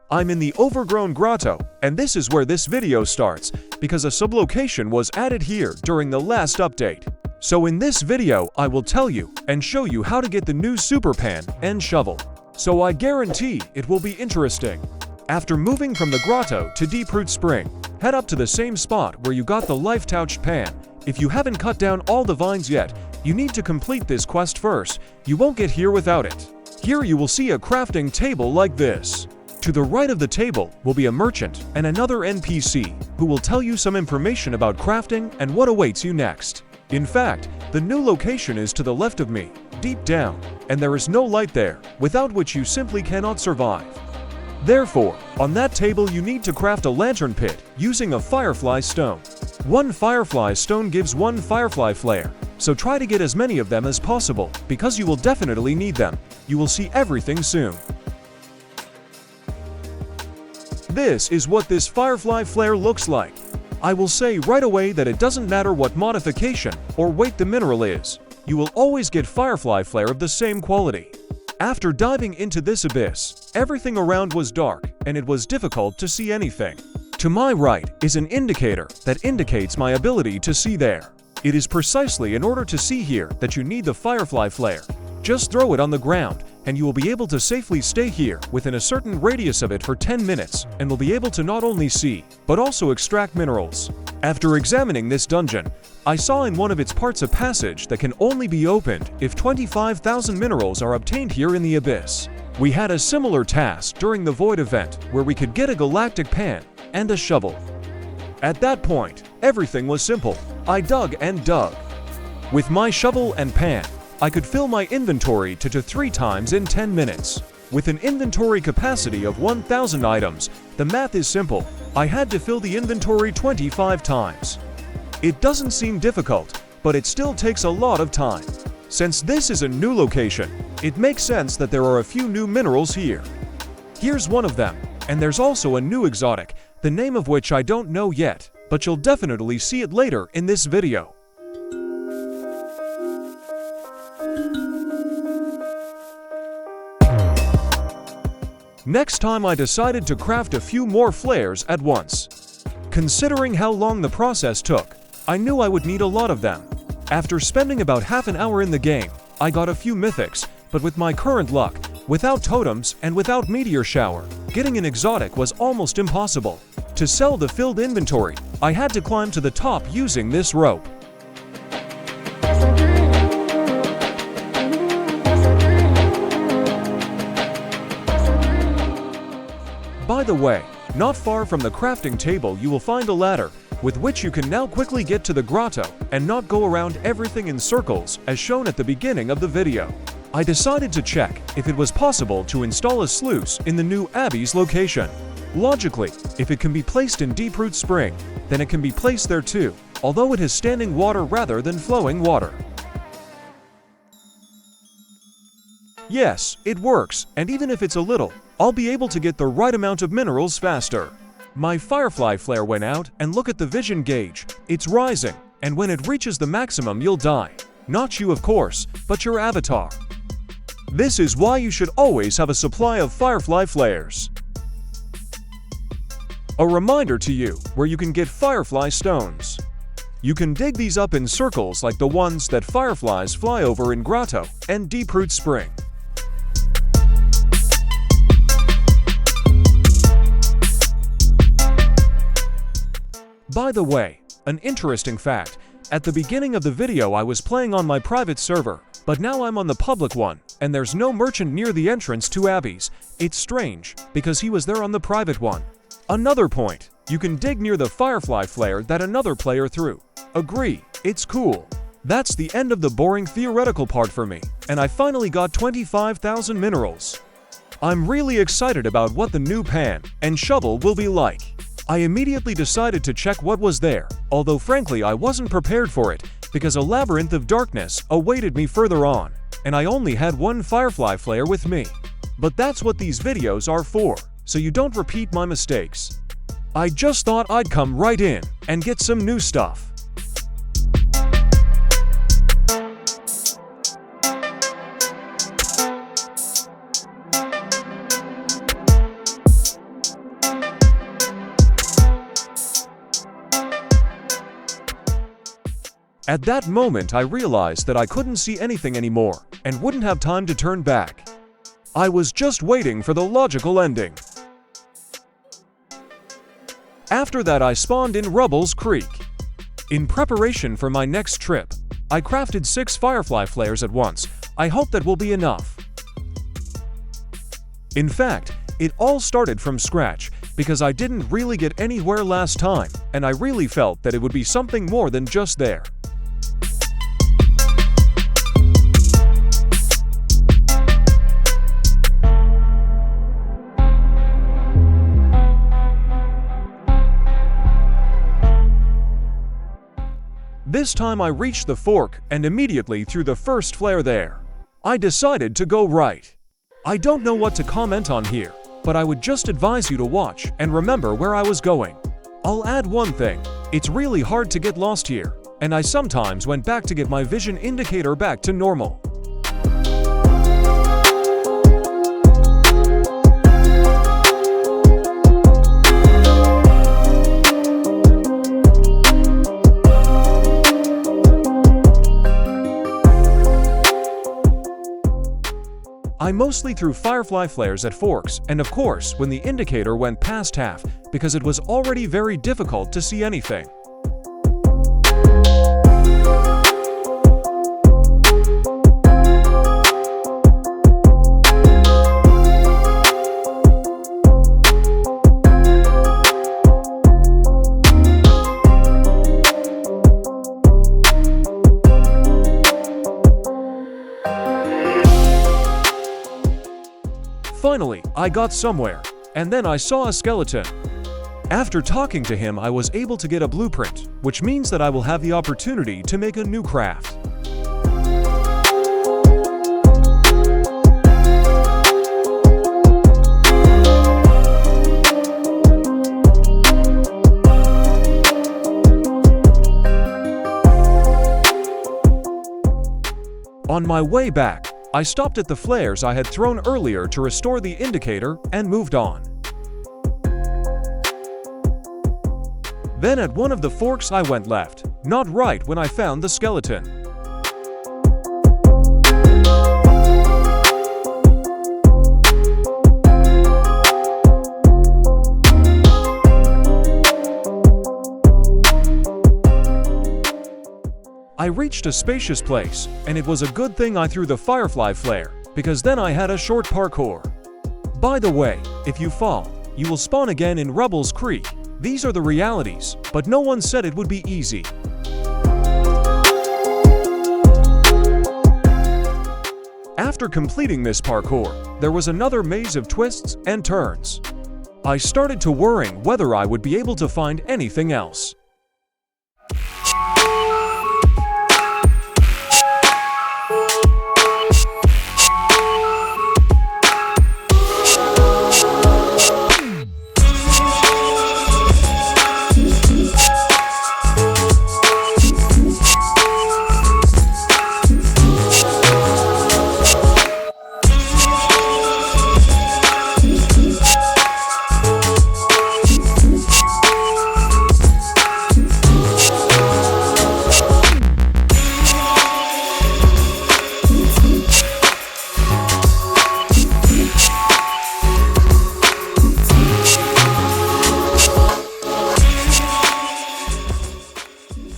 I'm in the overgrown grotto, and this is where this video starts, because a sublocation was added here during the last update. So in this video, I will tell you and show you how to get the new super pan and shovel. So I guarantee it will be interesting. After moving from the grotto to Deeproot Spring, head up to the same spot where you got the life-touched pan. If you haven't cut down all the vines yet, you need to complete this quest first. You won't get here without it. Here you will see a crafting table like this. To the right of the table will be a merchant and another NPC who will tell you some information about crafting and what awaits you next. In fact, the new location is to the left of me, deep down, and there is no light there, without which you simply cannot survive. Therefore, on that table you need to craft a lantern pit using a firefly stone. One firefly stone gives one firefly flare, so try to get as many of them as possible because you will definitely need them. You will see everything soon. This is what this firefly flare looks like. I will say right away that it doesn't matter what modification or weight the mineral is, you will always get firefly flare of the same quality. After diving into this abyss, everything around was dark and it was difficult to see anything. To my right is an indicator that indicates my ability to see there. It is precisely in order to see here that you need the firefly flare. Just throw it on the ground and you will be able to safely stay here within a certain radius of it for 10 minutes and will be able to not only see, but also extract minerals. After examining this dungeon, I saw in one of its parts a passage that can only be opened if 25,000 minerals are obtained here in the abyss. We had a similar task during the Void event where we could get a galactic pan and a shovel. At that point, everything was simple. I dug and dug. With my shovel and pan, I could fill my inventory to 3 times in 10 minutes. With an inventory capacity of 1,000 items, the math is simple. I had to fill the inventory 25 times. It doesn't seem difficult, but it still takes a lot of time. Since this is a new location, it makes sense that there are a few new minerals here. Here's one of them, and there's also a new exotic, the name of which I don't know yet, but you'll definitely see it later in this video. Next time I decided to craft a few more flares at once. Considering how long the process took, I knew I would need a lot of them. After spending about half an hour in the game, I got a few mythics, but with my current luck, without totems and without meteor shower, getting an exotic was almost impossible. To sell the filled inventory, I had to climb to the top using this rope. By the way, not far from the crafting table you will find a ladder, with which you can now quickly get to the grotto and not go around everything in circles as shown at the beginning of the video. I decided to check if it was possible to install a sluice in the new Abyssal location. Logically, if it can be placed in Deeproot Spring, then it can be placed there too, although it has standing water rather than flowing water. Yes, it works, and even if it's a little, I'll be able to get the right amount of minerals faster. My firefly flare went out, and look at the vision gauge. It's rising, and when it reaches the maximum you'll die. Not you of course, but your avatar. This is why you should always have a supply of firefly flares. A reminder to you where you can get firefly stones. You can dig these up in circles like the ones that fireflies fly over in Grotto and Deeproot Spring. By the way, an interesting fact, at the beginning of the video I was playing on my private server, but now I'm on the public one, and there's no merchant near the entrance to Abyss. It's strange, because he was there on the private one. Another point, you can dig near the firefly flare that another player threw. Agree, it's cool. That's the end of the boring theoretical part for me, and I finally got 25,000 minerals. I'm really excited about what the new pan and shovel will be like. I immediately decided to check what was there, although frankly I wasn't prepared for it, because a labyrinth of darkness awaited me further on, and I only had one firefly flare with me. But that's what these videos are for, so you don't repeat my mistakes. I just thought I'd come right in and get some new stuff. At that moment, I realized that I couldn't see anything anymore and wouldn't have time to turn back. I was just waiting for the logical ending. After that, I spawned in Rubble's Creek. In preparation for my next trip, I crafted 6 firefly flares at once. I hope that will be enough. In fact, it all started from scratch because I didn't really get anywhere last time, and I really felt that it would be something more than just there. This time I reached the fork and immediately threw the first flare there. I decided to go right. I don't know what to comment on here, but I would just advise you to watch and remember where I was going. I'll add one thing, it's really hard to get lost here, and I sometimes went back to get my vision indicator back to normal. I mostly threw firefly flares at forks, and of course when the indicator went past half, because it was already very difficult to see anything. Finally, I got somewhere, and then I saw a skeleton. After talking to him, I was able to get a blueprint, which means that I will have the opportunity to make a new craft. On my way back, I stopped at the flares I had thrown earlier to restore the indicator and moved on. Then at one of the forks I went left, not right when I found the skeleton. I reached a spacious place, and it was a good thing I threw the firefly flare, because then I had a short parkour. By the way, if you fall, you will spawn again in Rubble's Creek. These are the realities, but no one said it would be easy. After completing this parkour, there was another maze of twists and turns. I started to worrying whether I would be able to find anything else.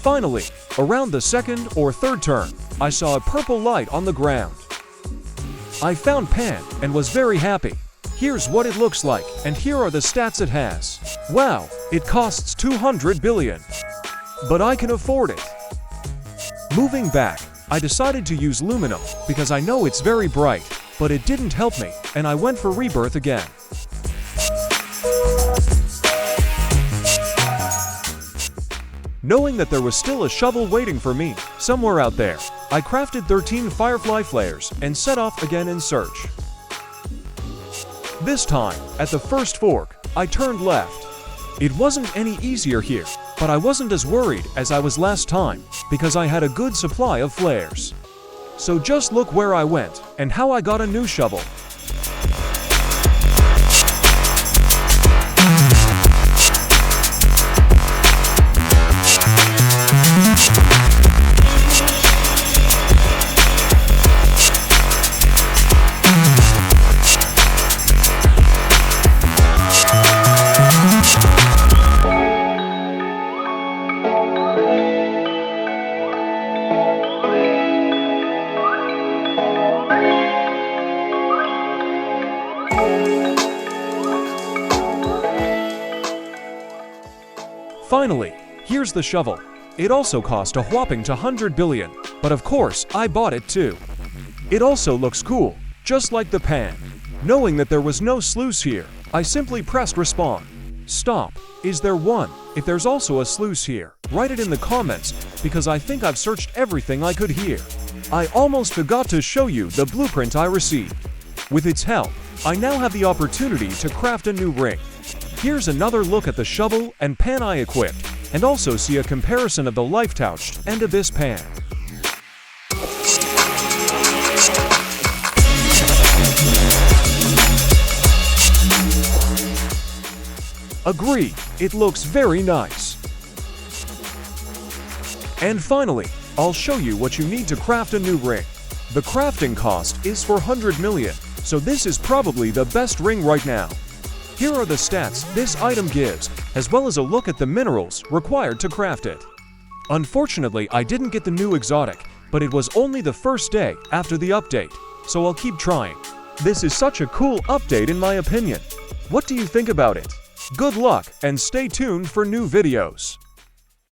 Finally, around the second or third turn, I saw a purple light on the ground. I found Pan and was very happy. Here's what it looks like, and here are the stats it has. Wow, it costs 200 billion. But I can afford it. Moving back, I decided to use Luminum because I know it's very bright, but it didn't help me, and I went for Rebirth again. Knowing that there was still a shovel waiting for me somewhere out there, I crafted 13 firefly flares and set off again in search. This time, at the first fork, I turned left. It wasn't any easier here, but I wasn't as worried as I was last time because I had a good supply of flares. So just look where I went and how I got a new shovel. Finally, here's the shovel. It also cost a whopping 200 billion, but of course, I bought it too. It also looks cool, just like the pan. Knowing that there was no sluice here, I simply pressed respawn. Stop. Is there one? If there's also a sluice here, write it in the comments, because I think I've searched everything I could here. I almost forgot to show you the blueprint I received. With its help, I now have the opportunity to craft a new ring. Here's another look at the shovel and pan I equipped, and also see a comparison of the life touched and abyss pan. Agree, it looks very nice. And finally, I'll show you what you need to craft a new ring. The crafting cost is 400 million, so this is probably the best ring right now. Here are the stats this item gives, as well as a look at the minerals required to craft it. Unfortunately, I didn't get the new exotic, but it was only the first day after the update, so I'll keep trying. This is such a cool update in my opinion. What do you think about it? Good luck and stay tuned for new videos.